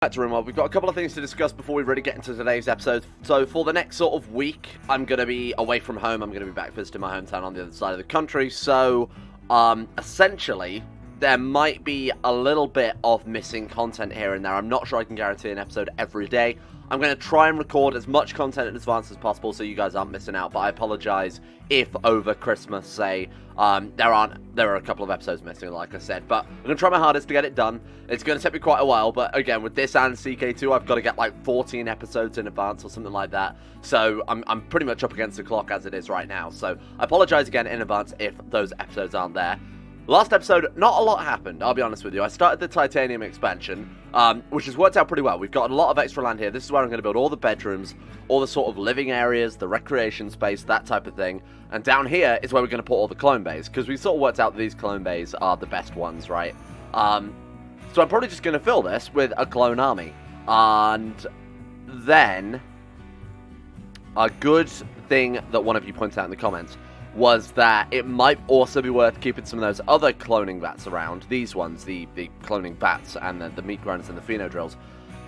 Back to Rimworld. We've got a couple of things to discuss before we really get into today's episode. So for the next sort of week, I'm going to be away from home. I'm going to be back visiting my hometown on the other side of the country. So essentially, there might be a little bit of missing content here and there. I'm not sure I can guarantee an episode every day. I'm going to try and record as much content in advance as possible so you guys aren't missing out. But I apologize if over Christmas, say, there are a couple of episodes missing, like I said. But I'm going to try my hardest to get it done. It's going to take me quite a while. But again, with this and CK2, I've got to get like 14 episodes in advance or something like that. So I'm pretty much up against the clock as it is right now. So I apologize again in advance if those episodes aren't there. Last episode, not a lot happened, I'll be honest with you. I started the titanium expansion, which has worked out pretty well. We've got a lot of extra land here. This is where I'm going to build all the bedrooms, all the sort of living areas, the recreation space, that type of thing. And down here is where we're going to put all the clone bays, because we sort of worked out that these clone bays are the best ones, right? So I'm probably just going to fill this with a clone army. And then, a good thing that one of you pointed out in the comments was that it might also be worth keeping some of those other cloning bats around, these ones, the cloning bats and the meat grinders and the pheno drills,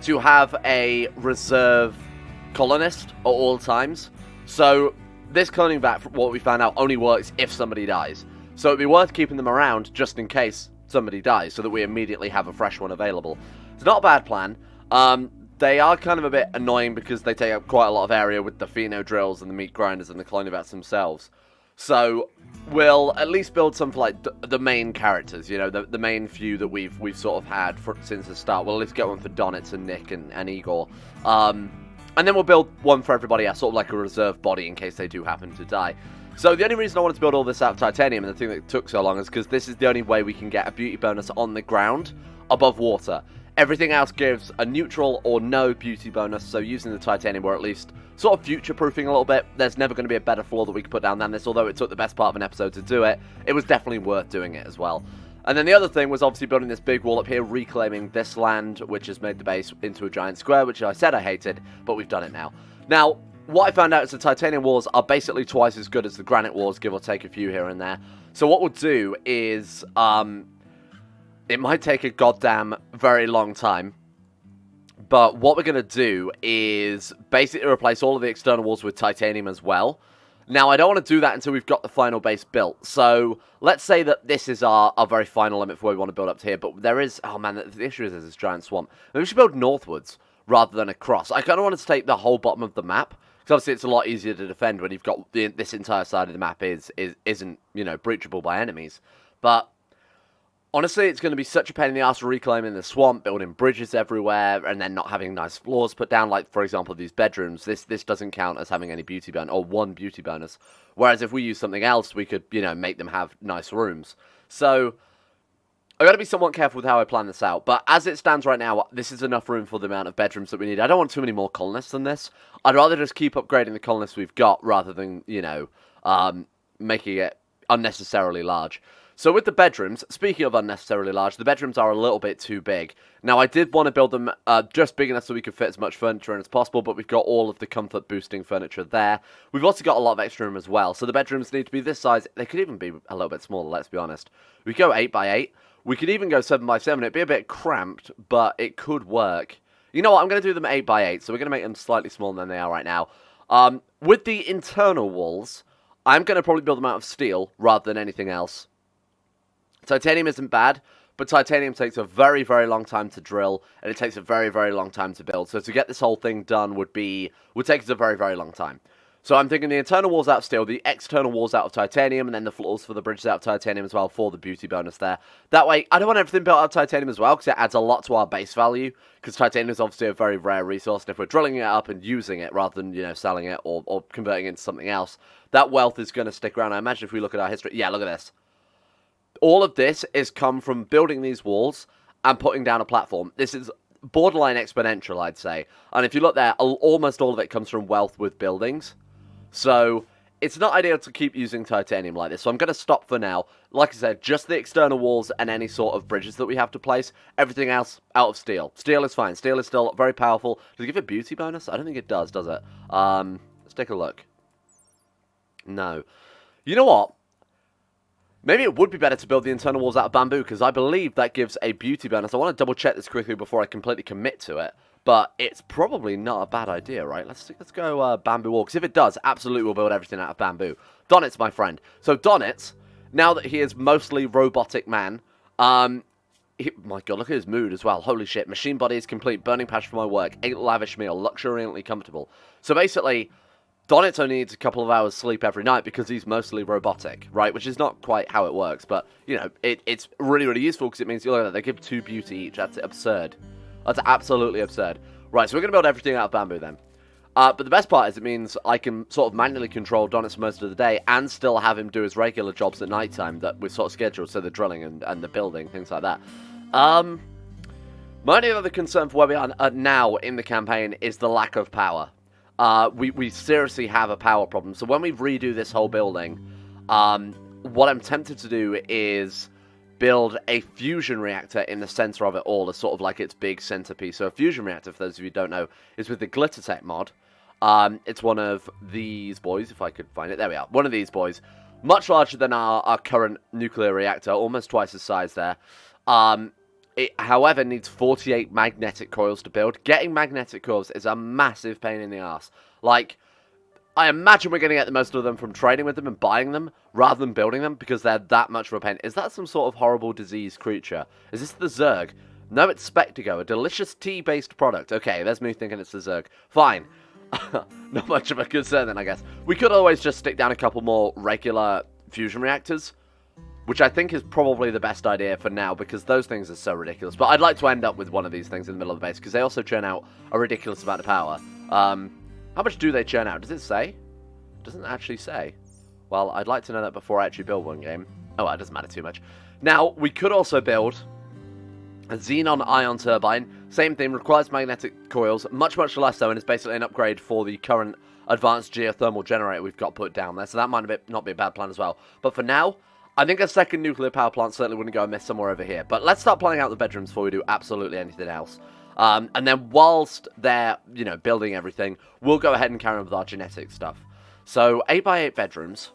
to have a reserve colonist at all times. So this cloning bat, what we found out, only works if somebody dies. So it'd be worth keeping them around just in case somebody dies, so that we immediately have a fresh one available. It's not a bad plan. They are kind of a bit annoying because they take up quite a lot of area with the pheno drills and the meat grinders and the cloning bats themselves. So we'll at least build some for like the main characters, you know, the main few that we've sort of had since the start. We'll at least get one for Donitz and Nick and Igor, and then we'll build one for everybody else, sort of like a reserve body in case they do happen to die. So the only reason I wanted to build all this out of titanium, and the thing that took so long, is because this is the only way we can get a beauty bonus on the ground above water. Everything else gives a neutral or no beauty bonus, so using the titanium, we're at least sort of future-proofing a little bit. There's never going to be a better floor that we could put down than this, although it took the best part of an episode to do it. It was definitely worth doing it as well. And then the other thing was obviously building this big wall up here, reclaiming this land, which has made the base into a giant square, which I said I hated, but we've done it now. Now, what I found out is the titanium walls are basically twice as good as the granite walls, give or take a few here and there. So what we'll do is, it might take a goddamn very long time, but what we're going to do is basically replace all of the external walls with titanium as well. Now, I don't want to do that until we've got the final base built. So, let's say that this is our very final limit for where we want to build up to here, but there is... Oh, man, the issue is there's this giant swamp. Maybe we should build northwards rather than across. I kind of want to take the whole bottom of the map, because obviously it's a lot easier to defend when you've got this entire side of the map isn't, you know, breachable by enemies. But honestly, it's going to be such a pain in the ass reclaiming the swamp, building bridges everywhere, and then not having nice floors put down. Like, for example, these bedrooms. This doesn't count as having any beauty bonus, or one beauty bonus. Whereas if we use something else, we could, you know, make them have nice rooms. So I've got to be somewhat careful with how I plan this out. But as it stands right now, this is enough room for the amount of bedrooms that we need. I don't want too many more colonists than this. I'd rather just keep upgrading the colonists we've got rather than, you know, making it unnecessarily large. So with the bedrooms, speaking of unnecessarily large, the bedrooms are a little bit too big. Now, I did want to build them just big enough so we could fit as much furniture in as possible, but we've got all of the comfort-boosting furniture there. We've also got a lot of extra room as well, so the bedrooms need to be this size. They could even be a little bit smaller, let's be honest. We go 8x8. We could even go 7x7. It'd be a bit cramped, but it could work. You know what? I'm going to do them 8x8, so we're going to make them slightly smaller than they are right now. With the internal walls, I'm going to probably build them out of steel rather than anything else. Titanium isn't bad, but titanium takes a very, very long time to drill, and it takes a very, very long time to build. So to get this whole thing done would take us a very, very long time. So I'm thinking the internal walls out of steel, the external walls out of titanium, and then the floors for the bridges out of titanium as well for the beauty bonus there. That way, I don't want everything built out of titanium as well, because it adds a lot to our base value, because titanium is obviously a very rare resource, and if we're drilling it up and using it rather than, you know, selling it or converting it into something else, that wealth is going to stick around. I imagine if we look at our history... Yeah, look at this. All of this is come from building these walls and putting down a platform. This is borderline exponential, I'd say. And if you look there, almost all of it comes from wealth with buildings. So it's not ideal to keep using titanium like this. So I'm going to stop for now. Like I said, just the external walls and any sort of bridges that we have to place. Everything else out of steel. Steel is fine. Steel is still very powerful. Does it give a beauty bonus? I don't think it does it? Let's take a look. No. You know what? Maybe it would be better to build the internal walls out of bamboo, because I believe that gives a beauty bonus. I want to double check this quickly before I completely commit to it, but it's probably not a bad idea, right? Let's go bamboo wall, because if it does, absolutely we'll build everything out of bamboo. Donitz, my friend. So Donitz, now that he is mostly robotic man, my god, look at his mood as well. Holy shit. Machine body is complete. Burning passion for my work. 8 lavish meal. Luxuriantly comfortable. So basically, Donitz only needs a couple of hours sleep every night because he's mostly robotic, right? Which is not quite how it works, but, you know, it's really, really useful because it means, you look at that, they give 2 beauty each. That's absurd. That's absolutely absurd. Right, so we're going to build everything out of bamboo then. But the best part is it means I can sort of manually control Donitz most of the day and still have him do his regular jobs at night time that we've sort of scheduled, so the drilling and the building, things like that. My only other concern for where we are now in the campaign is the lack of power. We seriously have a power problem, so when we redo this whole building, what I'm tempted to do is build a fusion reactor in the center of it all as sort of like its big centerpiece. So a fusion reactor, for those of you who don't know, is with the Glittertech mod. It's one of these boys, if I could find it. There we are. One of these boys. Much larger than our current nuclear reactor, almost twice the size there. It, however, needs 48 magnetic coils to build. Getting magnetic coils is a massive pain in the ass. Like, I imagine we're going to get the most of them from trading with them and buying them, rather than building them, because they're that much of a pain. Is that some sort of horrible disease creature? Is this the Zerg? No, it's Spectago, a delicious tea-based product. Okay, there's me thinking it's the Zerg. Fine. Not much of a concern then, I guess. We could always just stick down a couple more regular fusion reactors, which I think is probably the best idea for now, because those things are so ridiculous. But I'd like to end up with one of these things in the middle of the base, because they also churn out a ridiculous amount of power. How much do they churn out? Does it say? It doesn't actually say. Well, I'd like to know that before I actually build one game. Oh, well, it doesn't matter too much. Now, we could also build a Xenon Ion Turbine. Same thing, requires magnetic coils, much, much less so, and it's basically an upgrade for the current advanced geothermal generator we've got put down there, so that might not be a bad plan as well. But for now, I think a second nuclear power plant certainly wouldn't go amiss somewhere over here. But let's start planning out the bedrooms before we do absolutely anything else. And then whilst they're, you know, building everything, we'll go ahead and carry on with our genetic stuff. So, 8x8 bedrooms.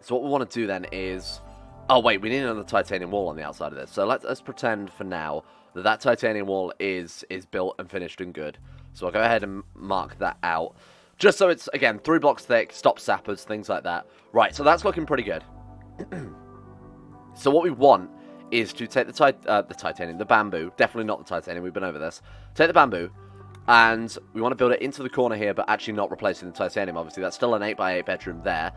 So what we want to do then is... Oh, wait, we need another titanium wall on the outside of this. So let's pretend for now that titanium wall is built and finished and good. So I'll go ahead and mark that out. Just so it's, again, 3 blocks thick, stop sappers, things like that. Right, so that's looking pretty good. So what we want is to take the bamboo, definitely not the titanium, we've been over this. Take the bamboo, and we want to build it into the corner here, but actually not replacing the titanium, obviously. That's still an 8x8 bedroom there.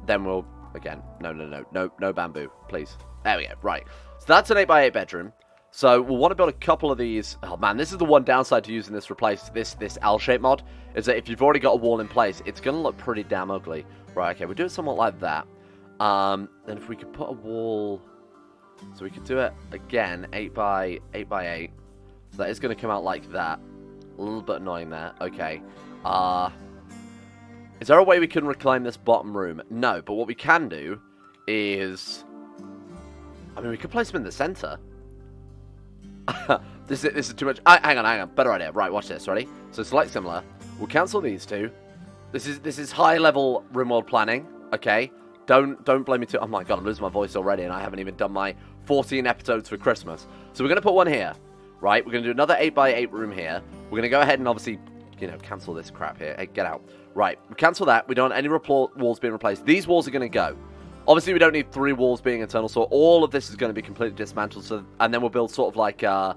Then we'll, again, no bamboo, please. There we go, right. So that's an 8x8 bedroom. So we'll want to build a couple of these. Oh man, this is the one downside to using this this L-shape mod, is that if you've already got a wall in place, it's going to look pretty damn ugly. Right, okay, we'll do it somewhat like that. Then if we could put a wall... So we could do it, again, 8x8. So that is going to come out like that. A little bit annoying there. Okay. Is there a way we can reclaim this bottom room? No, but what we can do is... I mean, we could place them in the center. This is too much. Hang on. Better idea. Right, watch this. Ready? So select similar. We'll cancel these two. This is high-level Rimworld planning. Okay? Don't blame me too... Oh my god, I'm losing my voice already, and I haven't even done my 14 episodes for Christmas. So we're going to put one here, right? We're going to do another 8x8 room here. We're going to go ahead and obviously, you know, cancel this crap here. Hey, get out. Right, we cancel that. We don't want any walls being replaced. These walls are going to go. Obviously, we don't need 3 walls being internal, so all of this is going to be completely dismantled. So, and then we'll build sort of like... I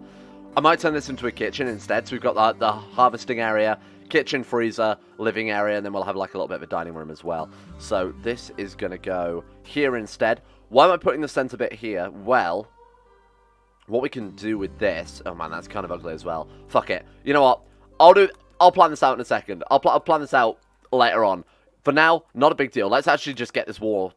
might turn this into a kitchen instead. So we've got the harvesting area, kitchen, freezer, living area, and then we'll have like a little bit of a dining room as well. So this is going to go here instead. Why am I putting the center bit here? Well, what we can do with this... Oh man, that's kind of ugly as well. Fuck it. You know what? I'll plan this out in a second. I'll plan this out later on. For now, not a big deal. Let's actually just get this wall.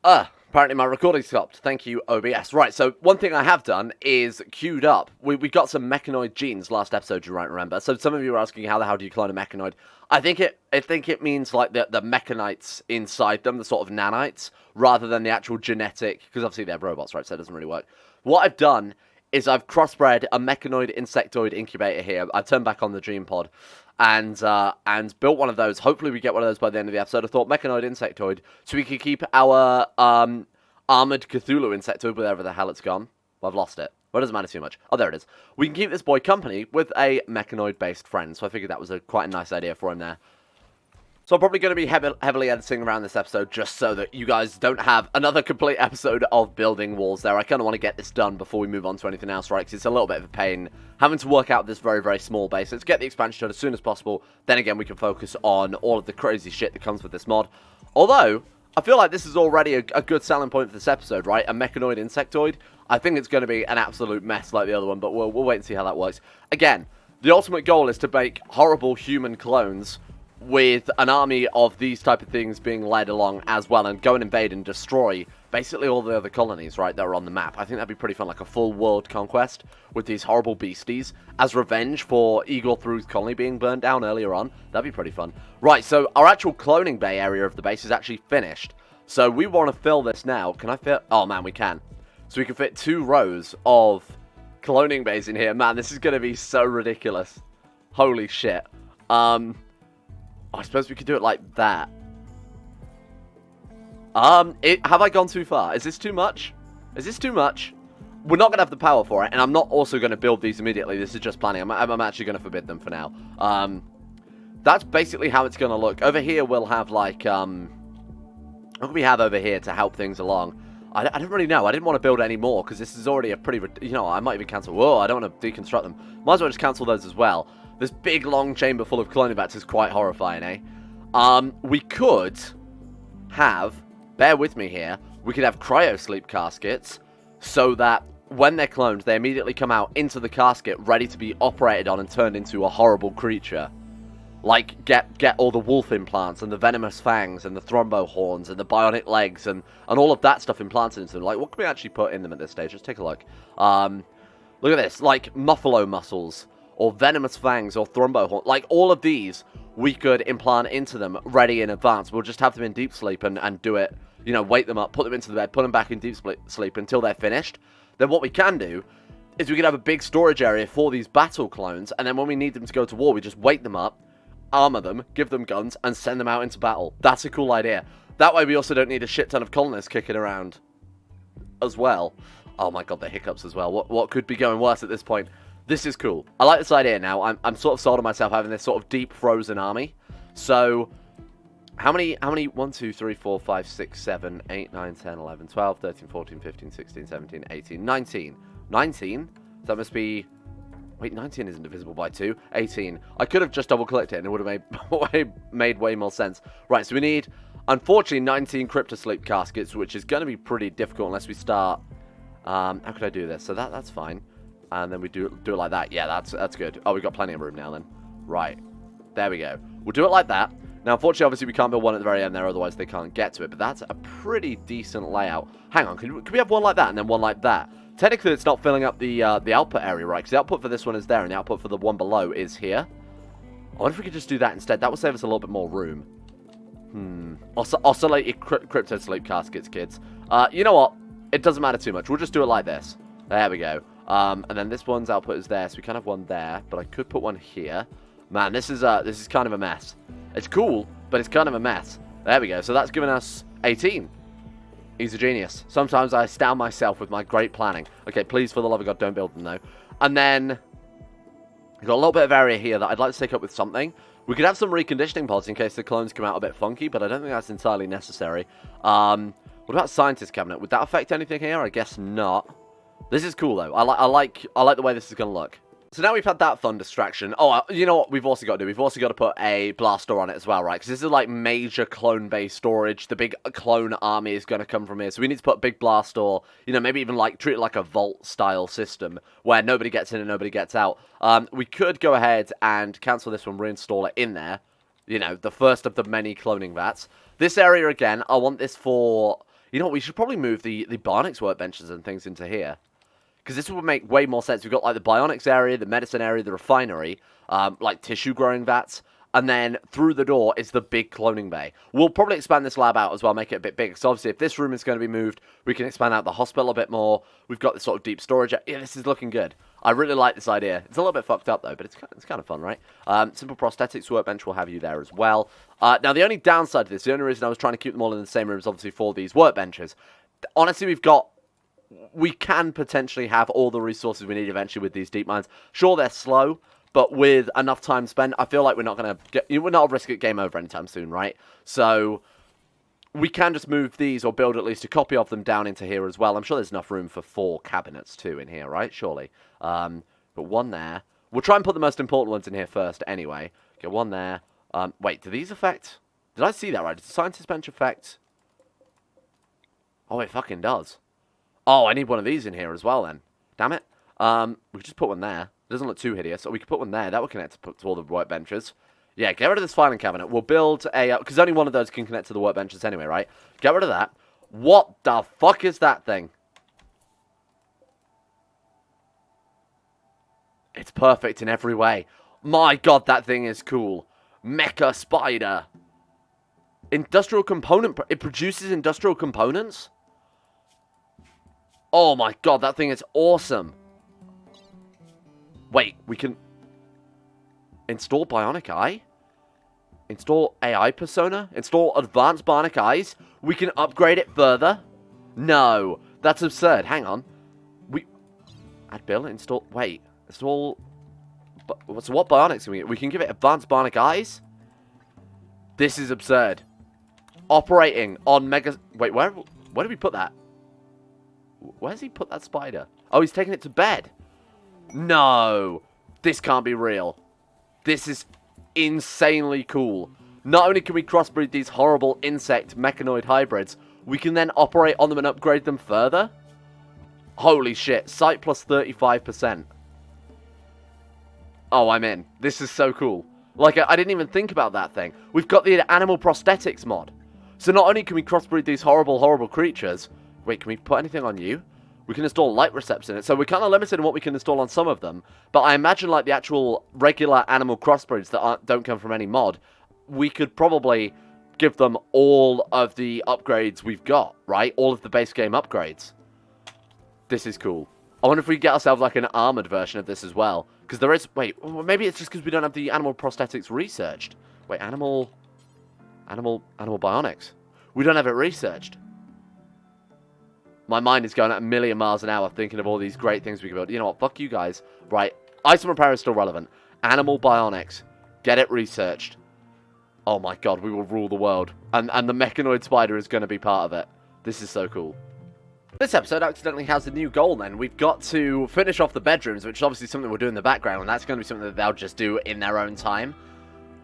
Apparently my recording stopped. Thank you, OBS. Right, so one thing I have done is queued up. We got some mechanoid genes last episode, you might remember. So some of you are asking how the hell do you clone a mechanoid? I think it means like the mechanites inside them, the sort of nanites, rather than the actual genetic, because obviously they're robots, right? So it doesn't really work. What I've done is I've crossbred a mechanoid insectoid incubator here. I've turned back on the dream pod and built one of those. Hopefully we get one of those by the end of the episode. I thought mechanoid insectoid, so we could keep our armored Cthulhu insectoid, wherever the hell it's gone. Well, I've lost it. Well, it doesn't matter too much. Oh, there it is. We can keep this boy company with a mechanoid-based friend, so I figured that was quite a nice idea for him there. So I'm probably going to be heavily editing around this episode just so that you guys don't have another complete episode of building walls there. I kind of want to get this done before we move on to anything else, right? Because it's a little bit of a pain having to work out this very, very small base. Let's get the expansion done as soon as possible. Then again, we can focus on all of the crazy shit that comes with this mod. Although, I feel like this is already a good selling point for this episode, right? A mechanoid insectoid. I think it's going to be an absolute mess like the other one, but we'll wait and see how that works. Again, the ultimate goal is to make horrible human clones with an army of these type of things being led along as well, and go and invade and destroy basically all the other colonies, right, that are on the map. I think that'd be pretty fun, like a full world conquest with these horrible beasties as revenge for Igor Throog's colony being burned down earlier on. That'd be pretty fun. Right, so our actual cloning bay area of the base is actually finished. So we want to fill this now. Can I fit? Oh man, we can. So we can fit 2 rows of cloning bays in here. Man, this is going to be so ridiculous. Holy shit. I suppose we could do it like that. Have I gone too far? Is this too much? Is this too much? We're not going to have the power for it, and I'm not also going to build these immediately. This is just planning. I'm actually going to forbid them for now. That's basically how it's going to look. Over here, we'll have, like, what do we have over here to help things along? I don't really know. I didn't want to build any more, because this is already a pretty, you know, I might even cancel. Whoa, I don't want to deconstruct them. Might as well just cancel those as well. This big, long chamber full of cloning bats is quite horrifying, eh? We could have, bear with me here, we could have cryo-sleep caskets so that when they're cloned, they immediately come out into the casket ready to be operated on and turned into a horrible creature. Like, get all the wolf implants and the venomous fangs and the thrombo horns and the bionic legs and all of that stuff implanted into them. Like, what can we actually put in them at this stage? Let's take a look. Look at this, like muffalo muscles, or venomous fangs, or thrombo horn. Like, all of these we could implant into them ready in advance. We'll just have them in deep sleep and do it, you know, wake them up, put them into the bed, put them back in deep sleep until they're finished. Then what we can do is we can have a big storage area for these battle clones, and then when we need them to go to war, we just wake them up, armor them, give them guns, and send them out into battle. That's a cool idea. That way we also don't need a shit ton of colonists kicking around as well. Oh my god, the hiccups as well. What could be going worse at this point? This is cool. I like this idea now. I'm sort of sold on myself having this sort of deep frozen army. So, how many, 1, 2, 3, 4, 5, 6, 7, 8, 9, 10, 11, 12, 13, 14, 15, 16, 17, 18, 19. 19? That must be... Wait, 19 isn't divisible by 2. 18. I could have just double-clicked it and it would have made way more sense. Right, so we need, unfortunately, 19 cryptosleep caskets, which is going to be pretty difficult unless we start... how could I do this? So that's fine. And then we do it like that. Yeah, that's good. Oh, we've got plenty of room now then. Right. There we go. We'll do it like that. Now, unfortunately, obviously, we can't build one at the very end there, otherwise they can't get to it. But that's a pretty decent layout. Hang on, can we have one like that and then one like that? Technically, it's not filling up the output area, right? Because the output for this one is there, and the output for the one below is here. I wonder if we could just do that instead. That will save us a little bit more room. Oscillated crypto sleep caskets, kids. You know what? It doesn't matter too much. We'll just do it like this. There we go. And then this one's output is there, so we can have one there. But I could put one here. Man, this is kind of a mess. It's cool, but it's kind of a mess. There we go. So that's given us 18. He's a genius. Sometimes I astound myself with my great planning. Okay, please, for the love of God, don't build them, though. And then we've got a little bit of area here that I'd like to take up with something. We could have some reconditioning pods in case the clones come out a bit funky, but I don't think that's entirely necessary. What about scientist cabinet? Would that affect anything here? I guess not. This is cool, though. I like the way this is going to look. So now we've had that fun distraction. Oh, you know what we've also got to do? We've also got to put a blast door on it as well, right? Because this is like major clone-based storage. The big clone army is going to come from here. So we need to put a big blast door, you know, maybe even like treat it like a vault-style system where nobody gets in and nobody gets out. We could go ahead and cancel this one, reinstall it in there. You know, the first of the many cloning vats. This area, again, I want this for... You know what, we should probably move the Bionics workbenches and things into here. Because this would make way more sense. We've got like the bionics area, the medicine area, the refinery, like tissue growing vats, and then through the door is the big cloning bay. We'll probably expand this lab out as well, make it a bit bigger. So obviously, if this room is going to be moved, we can expand out the hospital a bit more. We've got this sort of deep storage. Yeah, this is looking good. I really like this idea. It's a little bit fucked up, though, but it's kind of fun, right? Simple prosthetics workbench will have you there as well. Now, the only downside to this, the only reason I was trying to keep them all in the same room is obviously for these workbenches. Honestly, we can potentially have all the resources we need eventually with these deep mines. Sure, they're slow, but with enough time spent, I feel like we're not risk it game over anytime soon, right? So we can just move these or build at least a copy of them down into here as well. I'm sure there's enough room for 4 cabinets too in here, right? Surely. But one there. We'll try and put the most important ones in here first anyway. Okay, one there. Wait, do these affect? Did I see that right? Does the scientist bench affect? Oh, it fucking does. Oh, I need one of these in here as well then. Damn it. We could just put one there. It doesn't look too hideous. So we could put one there. That would connect to all the workbenches. Yeah, get rid of this filing cabinet. We'll build a... Because only one of those can connect to the workbenches anyway, right? Get rid of that. What the fuck is that thing? It's perfect in every way. My god, that thing is cool. Mecha spider. Industrial component... It produces industrial components? Oh my god, that thing is awesome. Wait, we can install bionic eye? Install AI persona? Install advanced bionic eyes? We can upgrade it further? No, that's absurd. Hang on. Add bill, install, wait, install, so what bionics can we get? We can give it advanced bionic eyes? This is absurd. Operating on mega, wait, where did we put that? Where's he put that spider? Oh, he's taking it to bed. No. This can't be real. This is insanely cool. Not only can we crossbreed these horrible insect mechanoid hybrids, we can then operate on them and upgrade them further. Holy shit. Sight plus 35%. Oh, I'm in. This is so cool. Like, I didn't even think about that thing. We've got the animal prosthetics mod. So not only can we crossbreed these horrible, horrible creatures... Wait, can we put anything on you? We can install light recepts in it. So we're kind of limited in what we can install on some of them. But I imagine, like, the actual regular animal crossbreeds that don't come from any mod, we could probably give them all of the upgrades we've got, right? All of the base game upgrades. This is cool. I wonder if we get ourselves, like, an armored version of this as well. Because there is... Wait, maybe it's just because we don't have the animal prosthetics researched. Wait, animal bionics. We don't have it researched. My mind is going at 1,000,000 miles an hour thinking of all these great things we can build. You know what? Fuck you guys. Right. Item repair is still relevant. Animal bionics. Get it researched. Oh my god, we will rule the world. And the mechanoid spider is going to be part of it. This is so cool. This episode accidentally has a new goal then. We've got to finish off the bedrooms, which is obviously something we'll do in the background, and that's going to be something that they'll just do in their own time.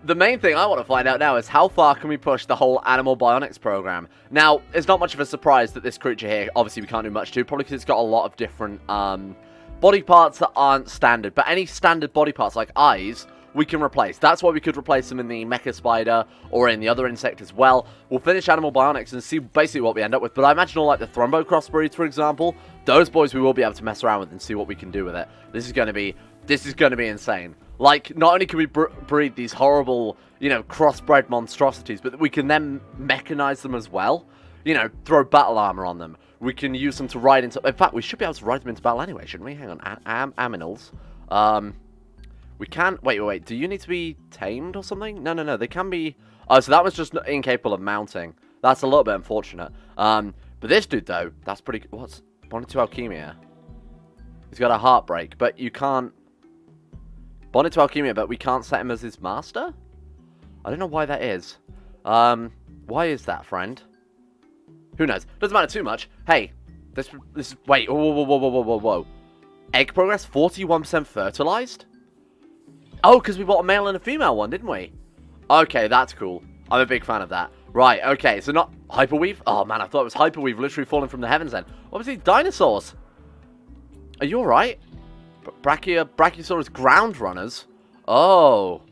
The main thing I want to find out now is how far can we push the whole animal bionics program. Now, it's not much of a surprise that this creature here, obviously we can't do much to, probably because it's got a lot of different body parts that aren't standard. But any standard body parts, like eyes, we can replace. That's why we could replace them in the mecha spider or in the other insect as well. We'll finish animal bionics and see basically what we end up with. But I imagine all like the thrombo crossbreeds, for example, those boys we will be able to mess around with and see what we can do with it. This is going to be insane. Like, not only can we breed these horrible, you know, crossbred monstrosities, but we can then mechanize them as well. You know, throw battle armor on them. We can use them to ride into... In fact, we should be able to ride them into battle anyway, shouldn't we? Hang on. Aminals. We can... Wait. Do you need to be tamed or something? No. They can be... Oh, so that was just incapable of mounting. That's a little bit unfortunate. But this dude, though, that's pretty... What's... Bonded to alchemia. He's got a heartbreak, but you can't... Bonded to alchemia, but we can't set him as his master? I don't know why that is. Why is that, friend? Who knows? Doesn't matter too much. Hey, this is... Wait, whoa. Egg progress, 41% fertilized? Oh, because we bought a male and a female one, didn't we? Okay, that's cool. I'm a big fan of that. Right, okay, so not... Hyperweave? Oh, man, I thought it was Hyperweave literally falling from the heavens then. Obviously, dinosaurs. Are you alright? Brachiosaurus ground runners? Oh.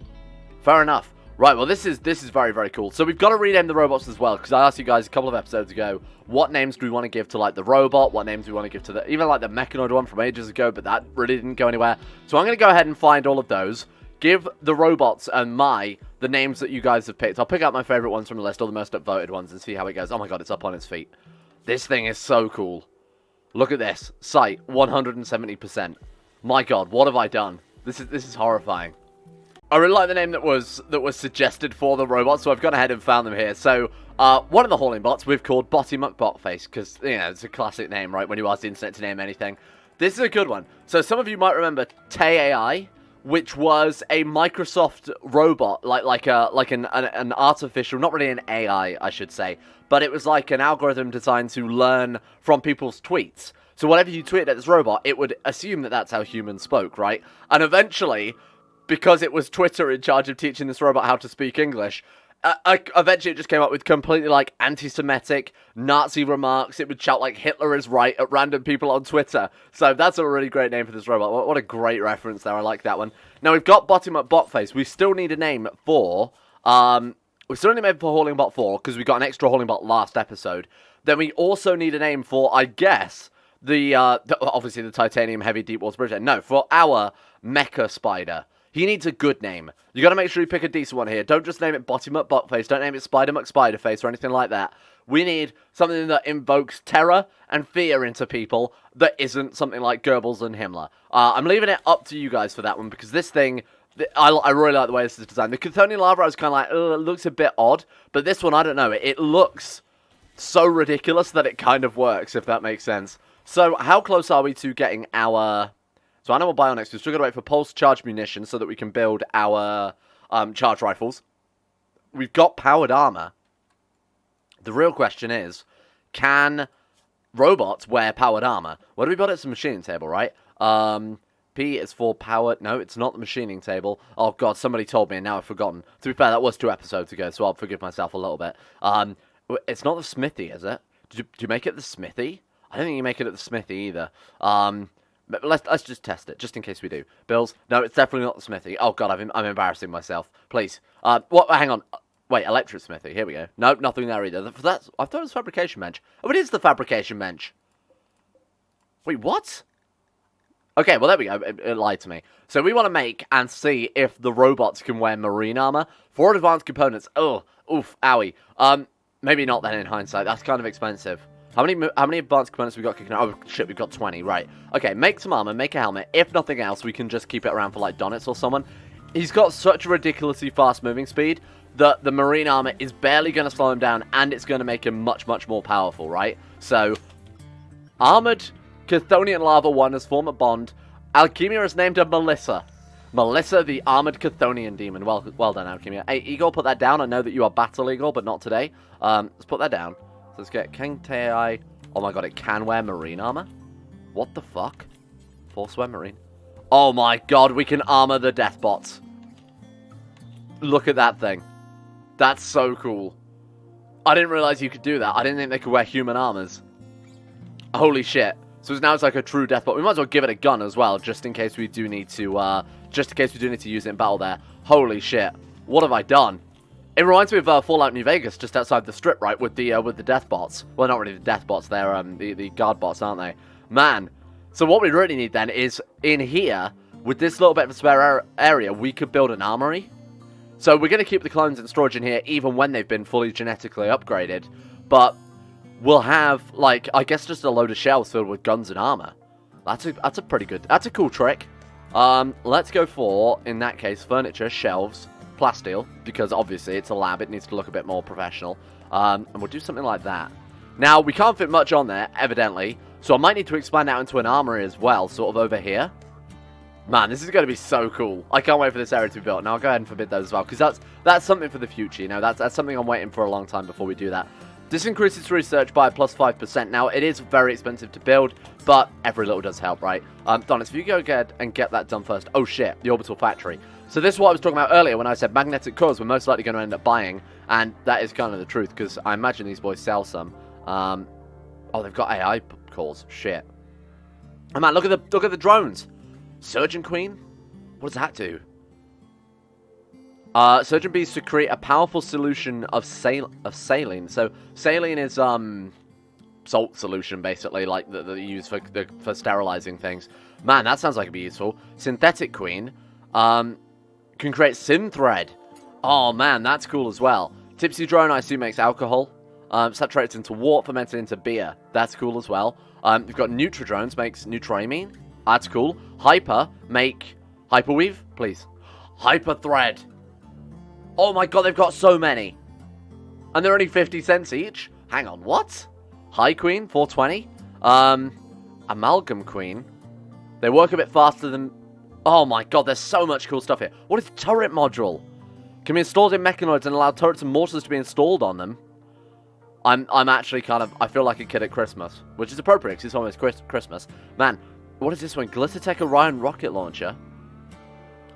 Fair enough. Right, well, this is very, very cool. So we've got to rename the robots as well, because I asked you guys a couple of episodes ago, what names do we want to give to, like, the robot? What names do we want to give to the... Even, like, the mechanoid one from ages ago, but that really didn't go anywhere. So I'm going to go ahead and find all of those, give the robots and the names that you guys have picked. I'll pick out my favorite ones from the list, or the most upvoted ones, and see how it goes. Oh my god, it's up on its feet. This thing is so cool. Look at this. Sight, 170%. My god, what have I done? This is horrifying. I really like the name that was suggested for the robots, so I've gone ahead and found them here. So, one of the hauling bots we've called Botty McBotface, because, you know, it's a classic name, right, when you ask the internet to name anything. This is a good one. So, some of you might remember Tay AI, which was a Microsoft robot, like an artificial, not really an AI, I should say, but it was like an algorithm designed to learn from people's tweets. So whatever you tweeted at this robot, it would assume that that's how humans spoke, right? And eventually, because it was Twitter in charge of teaching this robot how to speak English, eventually it just came up with completely, like, anti-Semitic, Nazi remarks. It would shout, like, Hitler is right at random people on Twitter. So that's a really great name for this robot. What a great reference there. I like that one. Now, we've got Bottom Up Botface. We still need a name for, we still need a name for Hauling Bot 4, because we got an extra Hauling Bot last episode. Then we also need a name for, I guess, obviously the Titanium Heavy Deep Water Bridge. No, for our Mecha Spider. He needs a good name. You got to make sure you pick a decent one here. Don't just name it Bottom Up Botface. Don't name it Spider McSpiderface or anything like that. We need something that invokes terror and fear into people that isn't something like Goebbels and Himmler. I'm leaving it up to you guys for that one, because this thing, I really like the way this is designed. The Chthonian Lava, I was kind of like, it looks a bit odd. But this one, I don't know. It looks so ridiculous that it kind of works, if that makes sense. So, how close are we to getting our... So, animal bionics, we've still got to wait for pulse charge munitions so that we can build our charge rifles. We've got powered armor. The real question is, can robots wear powered armor? What do we got? It's a machining table, right? P is for powered... No, it's not the machining table. Oh, God, somebody told me and now I've forgotten. To be fair, that was 2 episodes ago, so I'll forgive myself a little bit. It's not the smithy, is it? Do you make it the smithy? I don't think you make it at the smithy either. But let's just test it, just in case we do. Bills? No, it's definitely not the smithy. Oh, God, I'm embarrassing myself. Please. What? Hang on. Wait, electric smithy. Here we go. Nope, nothing there either. I thought it was fabrication bench. Oh, it is the fabrication bench. Wait, what? Okay, well, there we go. It lied to me. So we want to make and see if the robots can wear marine armor. 4 advanced components. Oh, oof, owie. Maybe not then in hindsight. That's kind of expensive. How many advanced components have we got kicking out? Oh, shit, we've got 20. Right. Okay, make some armor, make a helmet. If nothing else, we can just keep it around for, like, Donitz or someone. He's got such a ridiculously fast moving speed that the marine armor is barely going to slow him down, and it's going to make him much, much more powerful, right? So, armored Chthonian Lava 1 has formed a bond. Alchemia has named her Melissa. Melissa, the armored Chthonian demon. Well done, Alchemia. Hey, Igor, put that down. I know that you are battle Igor, but not today. Let's put that down. So let's get King Tei. Oh my god, it can wear marine armor? What the fuck? Forcewear marine. Oh my god, we can armor the deathbots. Look at that thing. That's so cool. I didn't realize you could do that. I didn't think they could wear human armors. Holy shit. So now it's like a true deathbot. We might as well give it a gun as well, just in case we do need to, use it in battle there. Holy shit. What have I done? It reminds me of Fallout New Vegas, just outside the strip, right, with the deathbots. Well, not really the deathbots, they're the guard bots, aren't they? Man. So what we really need then is, in here, with this little bit of a spare area, we could build an armory. So we're going to keep the clones in storage in here, even when they've been fully genetically upgraded. But we'll have, like, I guess just a load of shelves filled with guns and armor. That's a pretty good, that's a cool trick. Let's go for, in that case, furniture, shelves, plasteel, because obviously it's a lab, it needs to look a bit more professional. And we'll do something like that. Now, we can't fit much on there, evidently, so I might need to expand out into an armory as well, sort of over here. Man, this is going to be so cool. I can't wait for this area to be built. Now, I'll go ahead and forbid those as well, because that's something for the future, you know, that's something I'm waiting for a long time before we do that. This increases research by plus 5%. Now, it is very expensive to build, but every little does help, right? Donitz, if you go ahead and get that done first. Oh, shit, the orbital factory. So this is what I was talking about earlier when I said magnetic cores we're most likely going to end up buying, and that is kind of the truth, because I imagine these boys sell some. Oh, they've got AI cores. Shit. Oh, man, look at the drones. Surgeon Queen? What does that do? Surgeon bees secrete a powerful solution of saline. So saline is salt solution, basically, like that they use for sterilizing things. Man, that sounds like it'd be useful. Synthetic Queen Can create synthread. Oh, man, that's cool as well. Tipsy drone, I assume, makes alcohol. Saturates into wort, fermented into beer. That's cool as well. We've got Nutridrones, makes Nutramine. That's cool. Hyper, make Hyperweave, please. Hyper thread. Oh my god, they've got so many. And they're only 50 cents each. Hang on, what? High Queen, 420. Amalgam Queen. They work a bit faster than... Oh my god, there's so much cool stuff here. What is turret module? Can be installed in mechanoids and allow turrets and mortars to be installed on them. I'm actually kind of... I feel like a kid at Christmas. Which is appropriate, because it's almost Christmas. Man, what is this one? Glittertech Orion rocket launcher.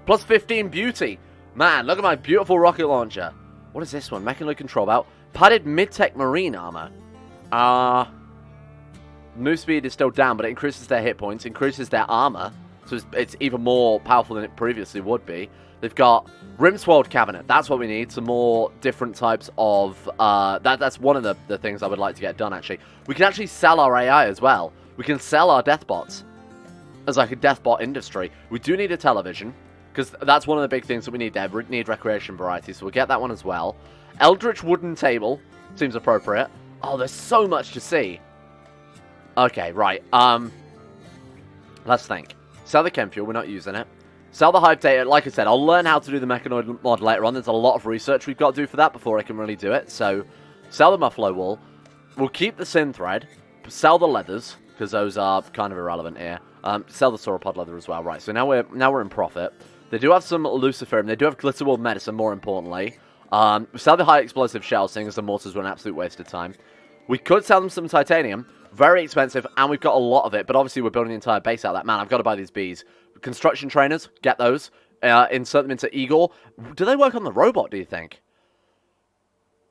Plus 15 beauty. Man, look at my beautiful rocket launcher. What is this one? Mechanoid control belt. Padded mid-tech marine armor. Move speed is still down, but it increases their hit points, increases their armor. So it's even more powerful than it previously would be. They've got Rimworld cabinet. That's what we need. Some more different types of... That's one of the things I would like to get done, actually. We can actually sell our AI as well. We can sell our deathbots as like a deathbot industry. We do need a television, because that's one of the big things that we need there. We need recreation variety, so we'll get that one as well. Eldritch wooden table. Seems appropriate. Oh, there's so much to see. Okay, right. Let's think. Sell the chem fuel. We're not using it. Sell the hype data. Like I said, I'll learn how to do the mechanoid mod later on. There's a lot of research we've got to do for that before I can really do it. So, sell the muffalo wool. We'll keep the synthread. Sell the leathers, because those are kind of irrelevant here. Sell the sauropod leather as well. Right, so now we're in profit. They do have some luciferium. They do have glitterwool medicine, more importantly. Sell the high explosive shells, seeing as the mortars were an absolute waste of time. We could sell them some titanium. Very expensive, and we've got a lot of it, but obviously we're building the entire base out of that. Man, I've got to buy these bees. Construction trainers, get those. Insert them into Igor. Do they work on the robot, do you think?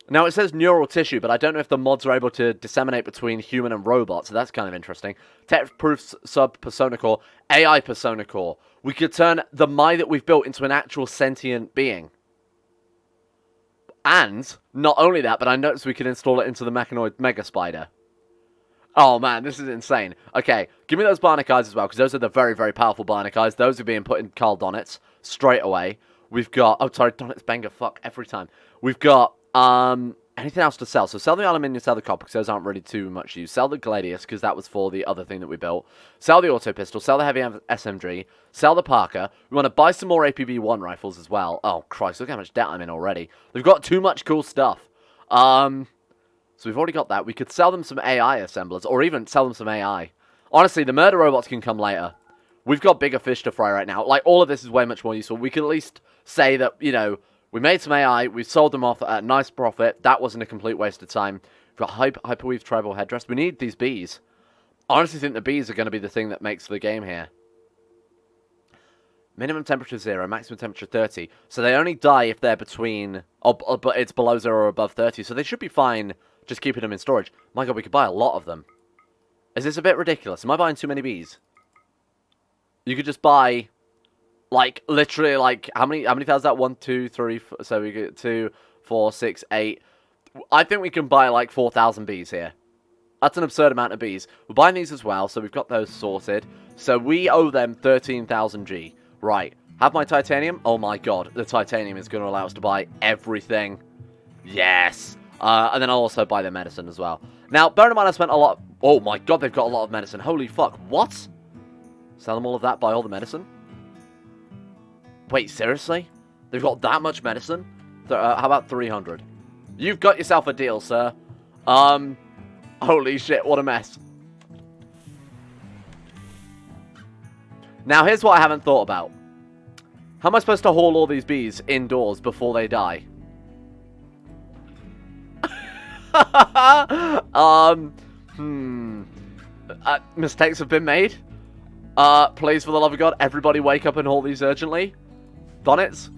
Now, it says neural tissue, but I don't know if the mods are able to disseminate between human and robot, so that's kind of interesting. Tech-proof sub-persona core, AI persona core. We could turn the Mai that we've built into an actual sentient being. And, not only that, but I noticed we can install it into the mechanoid Mega Spider. Oh man, this is insane. Okay, give me those bionic eyes as well, because those are the very, very powerful bionic eyes. Those are being put in Carl Donitz straight away. We've got... Oh, sorry, Donitz banger, fuck, every time. We've got, anything else to sell? So sell the aluminium, sell the copper, because those aren't really too much use. Sell the Gladius, because that was for the other thing that we built. Sell the auto pistol, sell the heavy SMG, sell the Parker. We want to buy some more APB-1 rifles as well. Oh, Christ, look how much debt I'm in already. They've got too much cool stuff. So we've already got that. We could sell them some AI assemblers, or even sell them some AI. Honestly, the murder robots can come later. We've got bigger fish to fry right now. Like, all of this is way much more useful. We could at least say that, you know, we made some AI, we sold them off at a nice profit. That wasn't a complete waste of time. We've got Hyperweave tribal headdress. We need these bees. I honestly think the bees are going to be the thing that makes the game here. Minimum temperature 0, maximum temperature 30. So they only die if they're between... but it's below 0 or above 30. So they should be fine just keeping them in storage. My god, we could buy a lot of them. Is this a bit ridiculous? Am I buying too many bees? You could just buy... Like, literally, like, how many tiles is that? 1, 2, 3, 4, so we get 2, 4, 6, 8. I think we can buy, like, 4,000 bees here. That's an absurd amount of bees. We're buying these as well, so we've got those sorted. So we owe them 13,000 G. Right. Have my titanium? Oh my god, the titanium is going to allow us to buy everything. Yes. And then I'll also buy their medicine as well. Now, bear in mind I spent a lot... Oh my god, they've got a lot of medicine. Holy fuck. What? Sell them all of that, buy all the medicine? Wait, seriously? They've got that much medicine? How about 300? You've got yourself a deal, sir. Holy shit, what a mess. Now, here's what I haven't thought about. How am I supposed to haul all these bees indoors before they die? Mistakes have been made. Please, for the love of God, everybody wake up and haul these urgently. Donitz,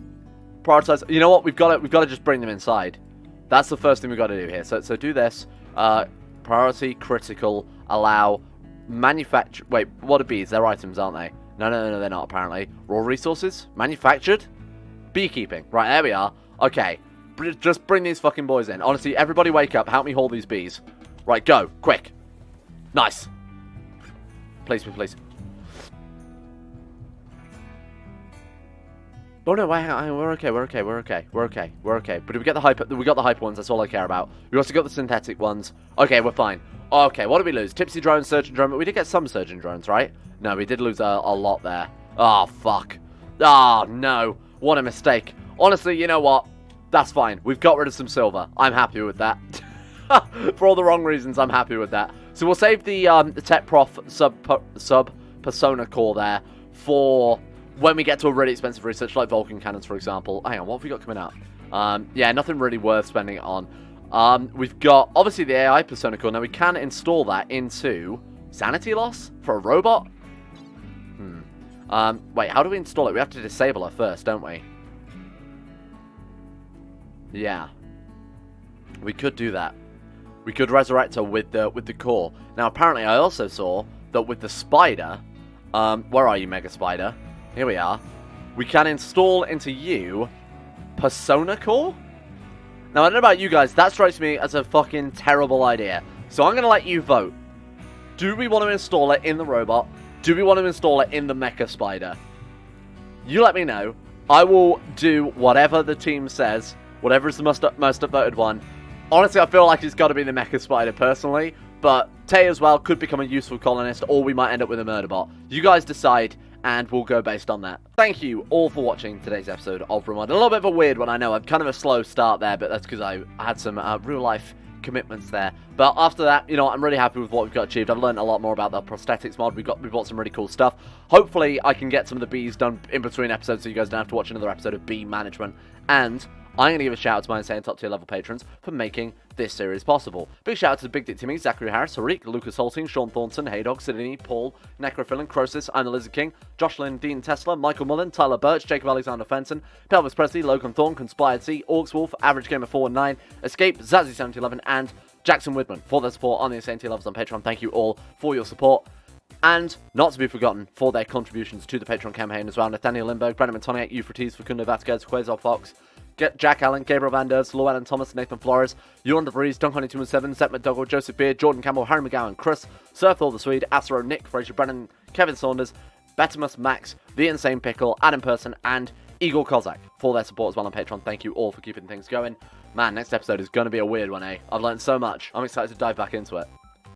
prioritize. You know what? We've got to just bring them inside. That's the first thing we've got to do here. So do this. Priority, critical, allow, manufacture. Wait, what are bees? They're items, aren't they? No, they're not, apparently. Raw resources? Manufactured? Beekeeping. Right, there we are. Okay. Just bring these fucking boys in. Honestly, everybody wake up. Help me haul these bees. Right, go. Quick. Nice. Please, please, please. Oh no, wait, we're okay. But did we get the hyper? We got the hyper ones. That's all I care about. We also got the synthetic ones. Okay, we're fine. Okay, what did we lose? Tipsy drone, surgeon drone. But we did get some surgeon drones, right? No, we did lose a lot there. Oh fuck. Oh no, what a mistake. Honestly, you know what? That's fine. We've got rid of some silver. I'm happy with that. For all the wrong reasons, I'm happy with that. So we'll save the Tech Prof sub Persona core there for when we get to a really expensive research, like Vulcan cannons, for example. Hang on, what have we got coming up? Yeah, nothing really worth spending it on. We've got, obviously, the AI Persona core. Now, we can install that into Sanity Loss for a robot. Wait, how do we install it? We have to disable her first, don't we? Yeah. We could do that. We could resurrect her with the core. Now, apparently, I also saw that with the spider, where are you, Mega Spider? Here we are. We can install into you Persona Core? Now, I don't know about you guys, that strikes me as a fucking terrible idea. So I'm going to let you vote. Do we want to install it in the robot? Do we want to install it in the Mecha Spider? You let me know. I will do whatever the team says, whatever is the most upvoted one. Honestly, I feel like it's got to be the Mecha Spider, personally. But Tay as well could become a useful colonist, or we might end up with a murder bot. You guys decide, and we'll go based on that. Thank you all for watching today's episode of Rimworld. A little bit of a weird one, I know. I'm kind of a slow start there, but that's because I had some real-life commitments there. But after that, you know, I'm really happy with what we've got achieved. I've learned a lot more about the prosthetics mod. We bought some really cool stuff. Hopefully, I can get some of the bees done in between episodes, so you guys don't have to watch another episode of bee management. And I'm going to give a shout out to my insane top tier level patrons for making this series possible. Big shout out to the Big Dick Timmy, Zachary Harris, Harik, Lucas Holting, Sean Thornton, Haydog, Sidney, Paul, Necrophilin, Crosis, I'm the Lizard King, Jocelyn, Dean Tesla, Michael Mullen, Tyler Birch, Jacob Alexander Fenton, Pelvis Presley, Logan Thorne, Conspired C, Orcs Wolf, Average Gamer 419, Escape, Zazzy7011, and Jackson Widman for their support on the insane tier levels on Patreon. Thank you all for your support. And, not to be forgotten, for their contributions to the Patreon campaign as well. Nathaniel Lindbergh, Brennan Montoniak, Euphrates, Facundo Vasquez, Quasar Fox, Jack Allen, Gabriel Van Der, Llewellyn Thomas, Nathan Flores, Johan De Vries, Duncan217, Seth McDougall, Joseph Beard, Jordan Campbell, Harry McGowan, Chris, Surthor the Swede, Astro, Nick, Fraser Brennan, Kevin Saunders, Betimus Max, The Insane Pickle, Adam Person, and Igor Kozak for their support as well on Patreon. Thank you all for keeping things going. Man, next episode is going to be a weird one, eh? I've learned so much. I'm excited to dive back into it.